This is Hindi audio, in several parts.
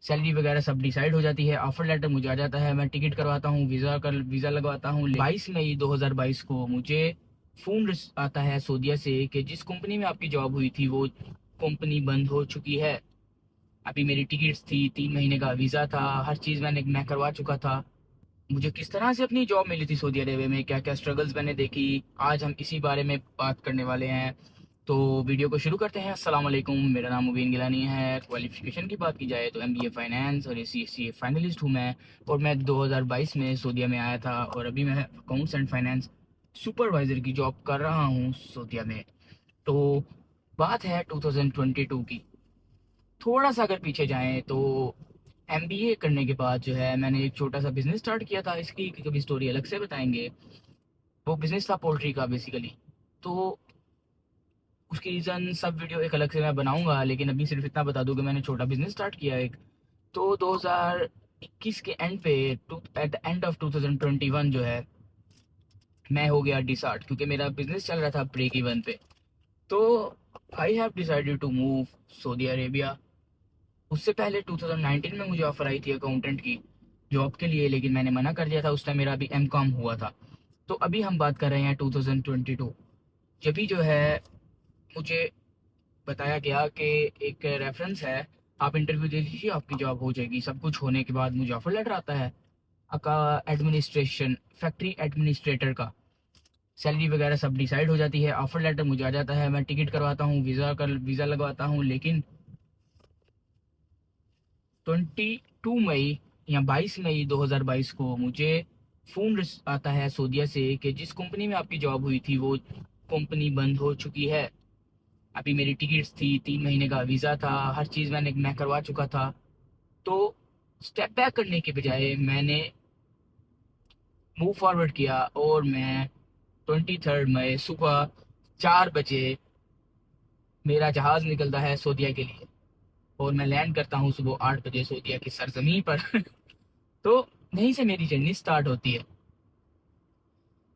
सैलरी वगैरह सब डिसाइड हो जाती है, ऑफर लेटर मुझे आ जाता है, मैं टिकट करवाता हूँ, वीज़ा लगवाता हूँ। 22 मई 2022 को मुझे फ़ोन आता है सऊदीया से कि जिस कंपनी में आपकी जॉब हुई थी वो कंपनी बंद हो चुकी है। अभी मेरी टिकट्स थी, 3 महीने का वीज़ा था, हर चीज़ मैं करवा चुका था। मुझे किस तरह से अपनी जॉब मिली थी सऊदी अरेबिया में, क्या क्या स्ट्रगल्स मैंने देखी, आज हम इसी बारे में बात करने वाले हैं। तो वीडियो को शुरू करते हैं। अस्सलाम वालेकुम, मेरा नाम मुबीन गिलानी है। क्वालिफिकेशन की बात की जाए तो एमबीए फाइनेंस और एसीसीए फाइनलिस्ट हूँ मैं। और मैं 2022 में सऊदीया में आया था और अभी मैं अकाउंट्स एंड फाइनेंस सुपरवाइज़र की जॉब कर रहा हूँ सऊदीया में। तो बात है 2022 की। थोड़ा सा अगर पीछे जाएं तो एमबीए करने के बाद जो है मैंने एक छोटा सा बिजनेस स्टार्ट किया था, इसकी कभी स्टोरी अलग से बताएंगे। वो बिजनेस था पोल्ट्री का बेसिकली। तो उसकी रीज़न सब वीडियो एक अलग से मैं बनाऊंगा, लेकिन अभी सिर्फ इतना बता दूं कि मैंने छोटा बिजनेस स्टार्ट किया एक। तो 2021 के एंड पे, एट द एंड ऑफ 2021 जो है, मैं हो गया डिसहार्ट क्योंकि मेरा बिजनेस चल रहा था ब्रेक इवन पे। तो I have decided to move Saudi Arabia. उससे पहले 2019 में मुझे ऑफर आई थी अकाउंटेंट की जॉब के लिए, लेकिन मैंने मना कर दिया था, उस टाइम मेरा अभी एम कॉम हुआ था। तो अभी हम बात कर रहे हैं 2022। जब भी जो है मुझे बताया गया कि एक रेफरेंस है, आप इंटरव्यू दे दीजिए आपकी जॉब हो जाएगी। सब कुछ होने के बाद मुझे ऑफर लेटर आता है का एडमिनिस्ट्रेशन, फैक्ट्री एडमिनिस्ट्रेटर का। सैलरी वगैरह सब डिसाइड हो जाती है, ऑफर लेटर मुझे आ जाता है, मैं टिकट करवाता हूँ, वीज़ा लगवाता हूँ। लेकिन 22 मई या 22 मई 2022 को मुझे फ़ोन आता है सऊदीया से कि जिस कंपनी में आपकी जॉब हुई थी वो कंपनी बंद हो चुकी है। अभी मेरी टिकट्स थी, 3 महीने का वीज़ा था, हर चीज़ मैं करवा चुका था। तो स्टेप बैक करने के बजाय मैंने मूव फॉरवर्ड किया और मैं 23 मई सुबह 4 बजे मेरा जहाज़ निकलता है सऊदीया के लिए और मैं लैंड करता हूँ सुबह 8 बजे सऊदीया की सरजमीन पर। तो यहीं से मेरी जर्नी स्टार्ट होती है।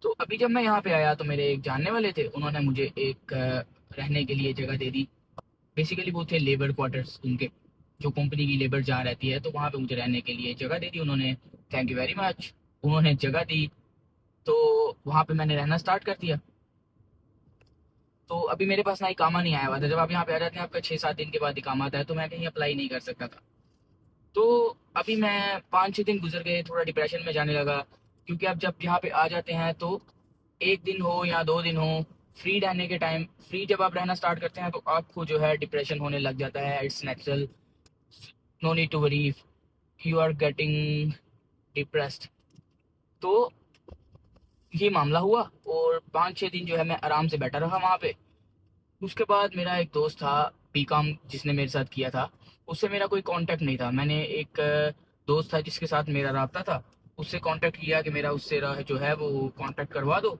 तो अभी जब मैं यहाँ पे आया तो मेरे एक जानने वाले थे, उन्होंने मुझे एक रहने के लिए जगह दे दी। बेसिकली वो थे लेबर क्वार्टर्स उनके, जो कंपनी की लेबर जहाँ रहती है, तो वहाँ पे मुझे रहने के लिए जगह दे दी उन्होंने। Thank you very much. उन्होंने जगह दी तो वहाँ पे मैंने रहना स्टार्ट कर दिया। तो अभी मेरे पास ना इकामा नहीं आया हुआ था। जब आप यहाँ पे आ जाते हैं आपका 6-7 दिन के बाद इकामा आता है, तो मैं कहीं अप्लाई नहीं कर सकता था। तो अभी मैं 5-6 दिन गुजर गए, थोड़ा डिप्रेशन में जाने लगा। क्योंकि आप जब यहाँ पे आ जाते हैं तो एक दिन हो या 2 दिन हो, फ्री रहने के टाइम, फ्री जब आप रहना स्टार्ट करते हैं तो आपको जो है डिप्रेशन होने लग जाता है। It's natural, no need to worry, you are getting depressed. तो ये मामला हुआ और 5-6 दिन जो है मैं आराम से बैठा रहा वहाँ पे। उसके बाद मेरा एक दोस्त था बीकॉम जिसने मेरे साथ किया था, उससे मेरा कोई कांटेक्ट नहीं था। मैंने एक दोस्त था जिसके साथ मेरा रब्ता था, उससे कांटेक्ट किया कि मेरा उससे जो है वो कांटेक्ट करवा दो,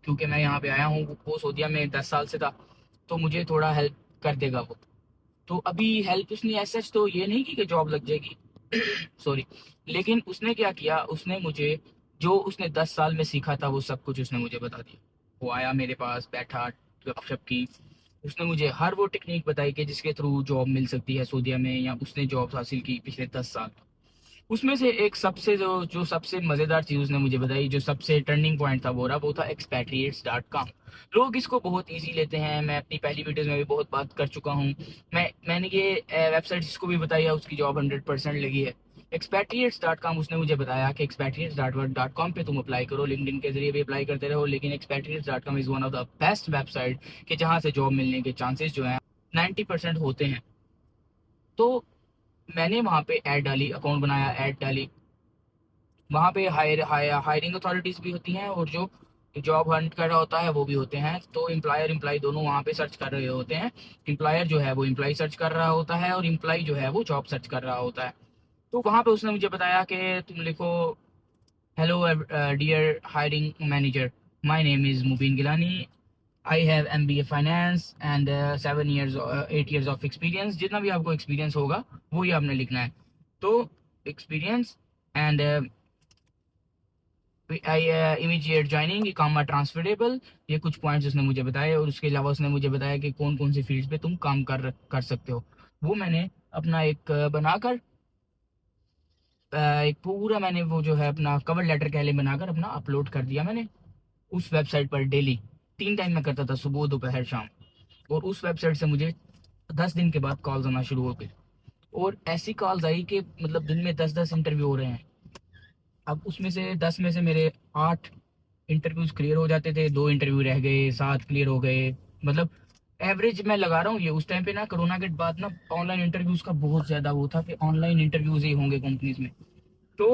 क्योंकि मैं यहाँ पे आया हूँ, वो सऊदीया में 10 साल से था, तो मुझे थोड़ा हेल्प कर देगा वो। तो अभी हेल्प उसने ऐसा तो ये नहीं की कि जॉब लग जाएगी, सॉरी। लेकिन उसने क्या किया, उसने मुझे जो उसने 10 साल में सीखा था वो सब कुछ उसने मुझे बता दिया। वो आया मेरे पास बैठा, गपशप की, उसने मुझे हर वो टेक्निक बताई कि जिसके थ्रू जॉब मिल सकती है सऊदीया में, या उसने जॉब हासिल की पिछले 10 साल। उसमें से एक सबसे जो जो सबसे मज़ेदार चीज़ उसने मुझे बताई, जो सबसे टर्निंग पॉइंट था वो था expatriates.com। लोग इसको बहुत इजी लेते हैं, मैं अपनी पहली वीडियोस में भी बहुत बात कर चुका हूँ। मैंने ये वेबसाइट जिसको भी बताई है उसकी जॉब 100% लगी है। expatriates.com, उसने मुझे बताया कि expatriates.com पे तुम अप्लाई करो, लिंक्डइन के जरिए भी अप्लाई करते रहो, लेकिन expatriates.com is one of the best website कि जहाँ से जॉब मिलने के चांसेस जो हैं 90% होते हैं। तो मैंने वहाँ पे ऐड डाली, अकाउंट बनाया, ऐड डाली। वहाँ पे हायरिंग अथॉरिटीज़ भी होती हैं और जो जॉब हंट कर रहा होता है वो भी होते हैं। तो एम्प्लॉयर एम्प्लॉय दोनों वहाँ पे सर्च कर रहे होते हैं। एम्प्लॉयर जो है वो एम्प्लॉय सर्च कर रहा होता है और एम्प्लॉय जो है वो जॉब सर्च कर रहा होता है। तो वहाँ पे उसने मुझे बताया कि तुम लिखो, hello dear hiring manager, my name is Mubeen Gilani, I have MBA finance and 7 years 8 years of experience. जितना भी आपको एक्सपीरियंस होगा वो ही आपने लिखना है। तो experience and I immediate joining, comma transferable, ये कुछ पॉइंट्स उसने मुझे बताए। और उसके अलावा उसने मुझे बताया कि कौन कौन सी फील्ड्स पे तुम काम कर कर सकते हो। वो मैंने अपना एक बनाकर एक पूरा मैंने वो जो है अपना कवर लेटर कहले बनाकर अपना अपलोड कर दिया मैंने उस वेबसाइट पर डेली। 3 टाइम मैं करता था, सुबह दोपहर शाम। और उस वेबसाइट से मुझे 10 दिन के बाद कॉल्स आना शुरू हो गई। और ऐसी कॉल्स आई कि मतलब दिन में 10-10 इंटरव्यू हो रहे हैं। अब उसमें से 10 में से मेरे 8 इंटरव्यूज क्लियर हो जाते थे, 2 इंटरव्यू रह गए, 7 क्लियर हो गए। मतलब एवरेज मैं लगा रहा हूँ ये, उस टाइम पे ना कोरोना के बाद ना ऑनलाइन इंटरव्यूज का बहुत ज़्यादा वो था कि ऑनलाइन इंटरव्यूज ही होंगे कंपनीज में। तो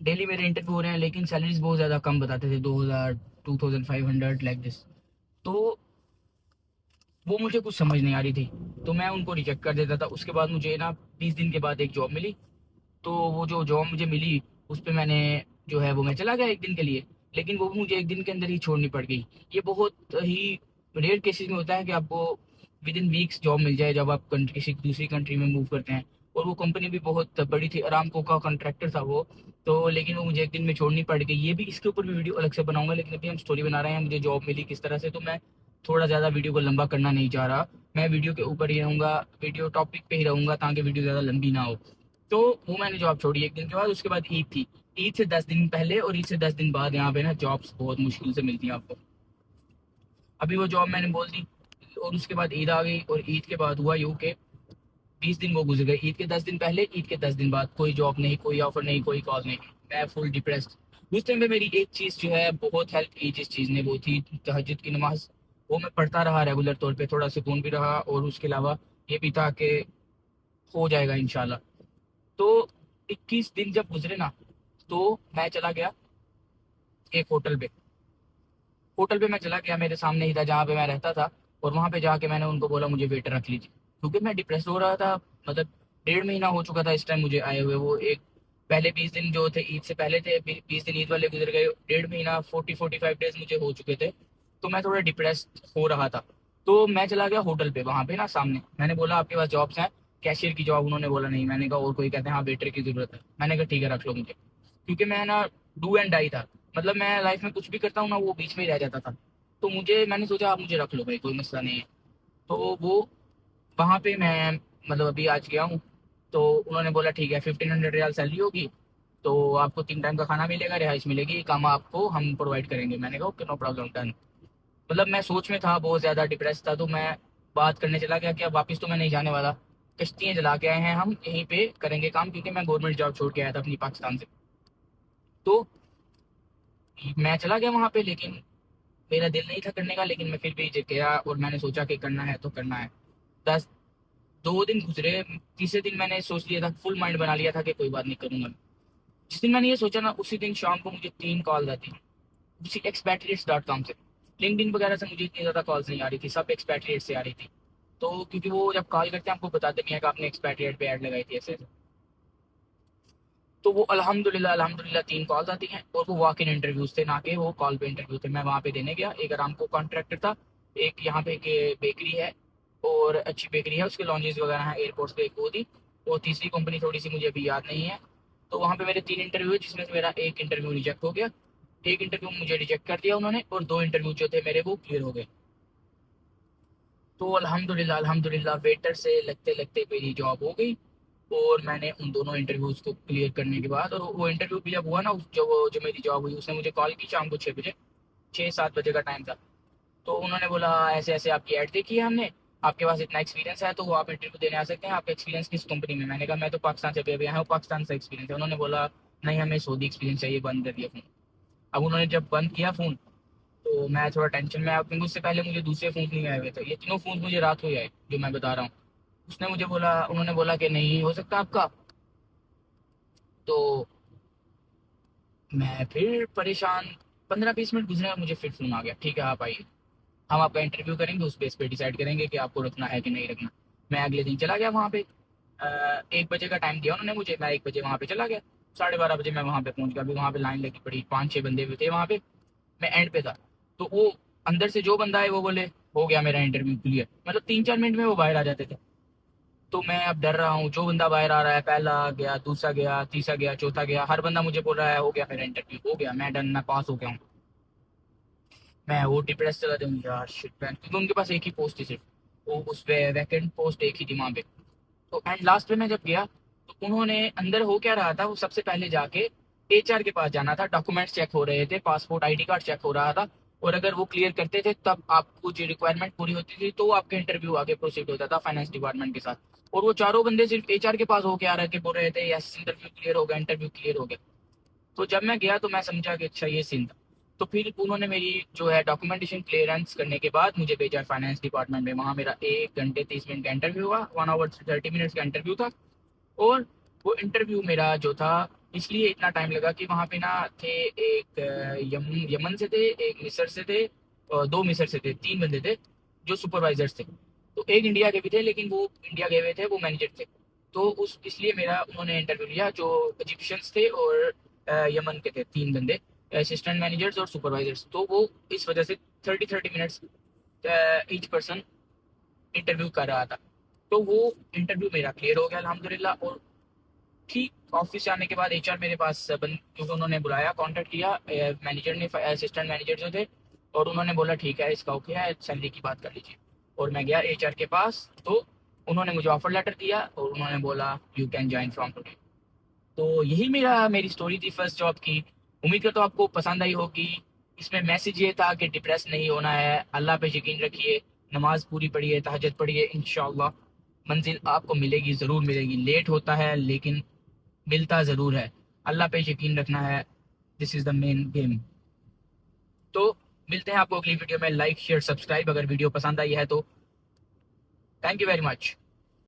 डेली मेरे इंटरव्यू हो रहे हैं, लेकिन सैलरीज बहुत ज़्यादा कम बताते थे, 2000 2500 लाइक दिस। तो वो मुझे कुछ समझ नहीं आ रही थी, तो मैं उनको रिजेक्ट कर देता था। उसके बाद मुझे ना 20 दिन के बाद एक जॉब मिली। तो वो जो जॉब मुझे मिली उस पे मैंने जो है वो मैं चला गया एक दिन के लिए। लेकिन वो भी मुझे एक दिन के अंदर ही छोड़नी पड़ गई। ये बहुत ही रेयर केसेस में होता है कि आपको विद इन वीक्स जॉब मिल जाए जब आप किसी दूसरी कंट्री में मूव करते हैं। और वो कंपनी भी बहुत बड़ी थी, अरामको का कॉन्ट्रैक्टर था वो। तो लेकिन वो मुझे एक दिन में छोड़नी पड़ गई। ये भी इसके ऊपर भी वीडियो अलग से बनाऊंगा, लेकिन अभी हम स्टोरी बना रहे हैं मुझे जॉब मिली किस तरह से। तो मैं थोड़ा ज़्यादा वीडियो को लंबा करना नहीं चाह रहा। मैं वीडियो के ऊपर ही रहूंगा, वीडियो टॉपिक पे ही रहूंगा ताकि वीडियो ज़्यादा लंबी ना हो। तो वो मैंने जॉब छोड़ी एक दिन के बाद। उसके बाद ईद थी। ईद से 10 दिन पहले और ईद से 10 दिन बाद यहाँ पे ना जॉब्स बहुत मुश्किल से मिलती हैं आपको। अभी वो जॉब मैंने बोल दी और उसके बाद ईद आ गई। और ईद के बाद हुआ यूं के 20 दिन वो गुजर गए। ईद के 10 दिन पहले, ईद के 10 दिन बाद कोई जॉब नहीं, कोई ऑफर नहीं, कोई कॉल नहीं। मैं फुल डिप्रेस्ड। उस टाइम पे मेरी एक चीज़ जो है बहुत हेल्प की जिस चीज़ ने, वो थी तहज्जुद की नमाज। वो मैं पढ़ता रहा रेगुलर तौर पे, थोड़ा सुकून भी रहा और उसके अलावा ये भी था कि हो जाएगा इंशाल्लाह। तो 21 दिन जब गुजरे ना, तो मैं चला गया एक होटल पे मैं चला गया, मेरे सामने ही था जहाँ पे मैं रहता था। और वहाँ पे जाके मैंने उनको बोला मुझे वेटर रख लीजिए, क्योंकि मैं डिप्रेस हो रहा था। मतलब 1.5 महीना हो चुका था इस टाइम मुझे आए हुए। वो एक पहले 20 दिन जो थे ईद से पहले थे, 20 दिन ईद वाले गुजर गए, 1.5 महीना 40-45 डेज मुझे हो चुके थे। तो मैं थोड़ा डिप्रेस हो रहा था। तो मैं चला गया होटल पे, वहाँ पे ना सामने मैंने बोला आपके पास जॉब्स हैं, कैशियर की जॉब? उन्होंने बोला नहीं। मैंने कहा और कोई? कहते हैं हाँ वेटर की जरूरत है। मैंने कहा ठीक है रख लो मुझे, क्योंकि मैं ना डू एंड डाई था। मतलब मैं लाइफ में कुछ भी करता हूँ ना वो बीच में ही रह जाता था। तो मैंने सोचा आप मुझे रख लो भाई, कोई मसला नहीं है। तो वो वहाँ पे मैं मतलब अभी आज गया हूँ। तो उन्होंने बोला ठीक है 1500 रियाल सैलरी होगी, तो आपको 3 टाइम का खाना मिलेगा, रिहाइश मिलेगी, काम आपको हम प्रोवाइड करेंगे। मैंने कहा ओके नो प्रॉब्लम डन। मतलब मैं सोच में था, बहुत ज़्यादा डिप्रेस था। तो मैं बात करने चला गया कि अब वापस तो मैं नहीं जाने वाला, कश्तियाँ जला के आए हैं हम, यहीं पे करेंगे काम, क्योंकि मैं गवर्नमेंट जॉब छोड़ के आया था अपनी पाकिस्तान से। तो मैं चला गया वहाँ पे, लेकिन मेरा दिल नहीं था करने का, लेकिन मैं फिर भी गया और मैंने सोचा कि करना है तो करना है। 2 दिन गुजरे, तीसरे दिन मैंने सोच लिया था, फुल माइंड बना लिया था कि कोई बात नहीं करूंगा। जिस दिन मैंने ये सोचा ना, उसी दिन शाम को मुझे 3 कॉल आती, उसी expatriates.com से। लिंक्डइन वगैरह से मुझे इतनी ज़्यादा कॉल्स नहीं आ रही थी, सब एक्सपैट्रिएट से आ रही थी। तो क्योंकि वो जब कॉल करते हैं आपको बताते भी हैं कि आपने एक्सपैट्रिएट पे ऐड लगाई थी ऐसे ऐसे। तो वो अल्हम्दुलिल्लाह अल्हम्दुलिल्लाह 3 कॉल्स आती हैं, और वो वॉक इन इंटरव्यूज थे, ना कि वो कॉल पे इंटरव्यू थे। मैं वहाँ पे देने गया, एक आराम को कॉन्ट्रैक्टर था, एक यहाँ पे के बेकरी है, और अच्छी बेकरी है, उसके लॉन्जेस वगैरह हैं एयरपोर्ट पे, एक वो थी। और तीसरी कंपनी थोड़ी सी मुझे अभी याद नहीं है। तो वहाँ पे मेरे 3 इंटरव्यू हुए, जिसमें से मेरा एक इंटरव्यू रिजेक्ट हो गया। एक इंटरव्यू मुझे रिजेक्ट कर दिया उन्होंने, और 2 इंटरव्यू जो थे मेरे वो क्लियर हो गए। तो अल्हम्दुलिल्लाह अल्हम्दुलिल्लाह वेटर से लगते लगते मेरी जॉब हो गई। और मैंने उन दोनों इंटरव्यूज को क्लियर करने के बाद, और वो इंटरव्यू भी जब हुआ ना, जो मेरी जॉब हुई, उसने मुझे कॉल की शाम को 6 बजे, 6-7 बजे का टाइम था। तो उन्होंने बोला ऐसे ऐसे आपकी ऐड देखी है हमने, आपके पास इतना एक्सपीरियंस है, तो वो आप इंटरव्यू देने आ सकते हैं। आपका एक्सपीरियंस किस कंपनी में? मैंने कहा मैं तो पाकिस्तान से अभी आया हूँ, पाकिस्तान से एक्सपीरियंस है। उन्होंने बोला नहीं हमें सऊदी एक्सपीरियंस चाहिए, बंद कर दिया फोन। अब उन्होंने जब बंद किया फोन, तो मैं थोड़ा टेंशन में आया, क्योंकि उससे पहले मुझे दूसरे फोन नहीं आए हुए थे, ये तीनों फोन मुझे रात को ही आए जो मैं बता रहा हूँ। उसने मुझे बोला, उन्होंने बोला कि नहीं हो सकता आपका। तो मैं फिर परेशान, 15-20 मिनट गुजरे और मुझे फिर फोन आ गया, ठीक है आप आइए, हम आपका इंटरव्यू करेंगे, उस बेस पे डिसाइड करेंगे कि आपको रखना है कि नहीं रखना। मैं अगले दिन चला गया वहाँ पे। 1 बजे का टाइम दिया उन्होंने मुझे, मैं 1 बजे वहाँ पे चला गया। 12:30 बजे मैं वहाँ पे पहुँच गया। अभी वहाँ पे लाइन लगी पड़ी, 5-6 बंदे भी थे वहाँ पे, मैं एंड पे था। तो वो अंदर से जो बंदा है वो बोले हो गया मेरा इंटरव्यू क्लियर, मतलब 3-4 मिनट में वो बाहर आ जाते थे। तो मैं अब डर रहा हूँ, जो बंदा बाहर आ रहा है, पहला गया, दूसरा गया, तीसरा गया, चौथा गया, हर बंदा मुझे बोल रहा है हो गया मेरा इंटरव्यू, हो गया, मैं डन, मैं पास हो गया हूँ। मैं वो डिप्रेस चला जाऊँ यार, शिट मैन, क्योंकि उनके पास एक ही पोस्ट थी सिर्फ, वो उस पे वैकेंट पोस्ट एक ही थी वहाँ पे। तो एंड लास्ट पे मैं जब गया, तो उन्होंने अंदर हो क्या रहा था, वो सबसे पहले जाके एचआर के पास जाना था, डॉक्यूमेंट्स चेक हो रहे थे, पासपोर्ट आईडी कार्ड चेक हो रहा था, और अगर वो क्लियर करते थे तब आपको जो रिक्वायरमेंट पूरी होती थी तो आपका इंटरव्यू आगे प्रोसीड होता था फाइनेंस डिपार्टमेंट के साथ। और वो चारों बंदे सिर्फ एचआर के पास होके आ रहे थे, बोल रहे थे यस इंटरव्यू क्लियर हो गया, इंटरव्यू क्लियर हो गया। तो जब मैं गया तो मैं समझा कि अच्छा ये सीन था। तो फिर उन्होंने मेरी जो है डॉक्यूमेंटेशन क्लियरेंस करने के बाद मुझे भेजा फाइनेंस डिपार्टमेंट में। वहाँ मेरा 1 घंटे 30 मिनट का इंटरव्यू हुआ, 1 आवर 30 मिनट्स का इंटरव्यू था। और वो इंटरव्यू मेरा जो था, इसलिए इतना टाइम लगा कि वहाँ पे ना थे एक यमन से थे, एक मिस्र से थे, और 2 मिस्र से थे, 3 बंदे थे जो सुपरवाइजर्स थे। तो एक इंडिया के भी थे, लेकिन वो इंडिया गए हुए थे, वो मैनेजर थे। तो उस इसलिए मेरा उन्होंने इंटरव्यू लिया। जो इजिप्शियंस थे और यमन के थे 3 बंदे, असिस्टेंट मैनेजर्स और सुपरवाइजर्स। तो वो इस वजह से 30 मिनट्स ईच पर्सन इंटरव्यू कर रहा था। तो वो इंटरव्यू मेरा क्लियर हो गया अल्हम्दुलिल्लाह। और ठीक ऑफिस जाने के बाद एचआर मेरे पास क्योंकि उन्होंने बुलाया, कांटेक्ट किया मैनेजर ने, असिस्टेंट मैनेजर जो थे, और उन्होंने बोला ठीक है इसका ओके है, सैलरी की बात कर लीजिए। और मैं गया एचआर के पास, तो उन्होंने मुझे ऑफर लेटर दिया और उन्होंने बोला you can join from today. तो यही मेरी स्टोरी थी फर्स्ट जॉब की। उम्मीद करता हूँ आपको पसंद आई होगी। इसमें मैसेज ये था कि डिप्रेस नहीं होना है, अल्लाह पे यकीन रखिए, नमाज पूरी पढ़िए, तहज्जुद पढ़िए, इंशाल्लाह मंजिल आपको मिलेगी, ज़रूर मिलेगी। लेट होता है लेकिन मिलता ज़रूर है। अल्लाह पे यकीन रखना है, this is the main game. तो मिलते हैं आपको अगली वीडियो में। लाइक शेयर सब्सक्राइब अगर वीडियो पसंद आई है तो। Thank you very much.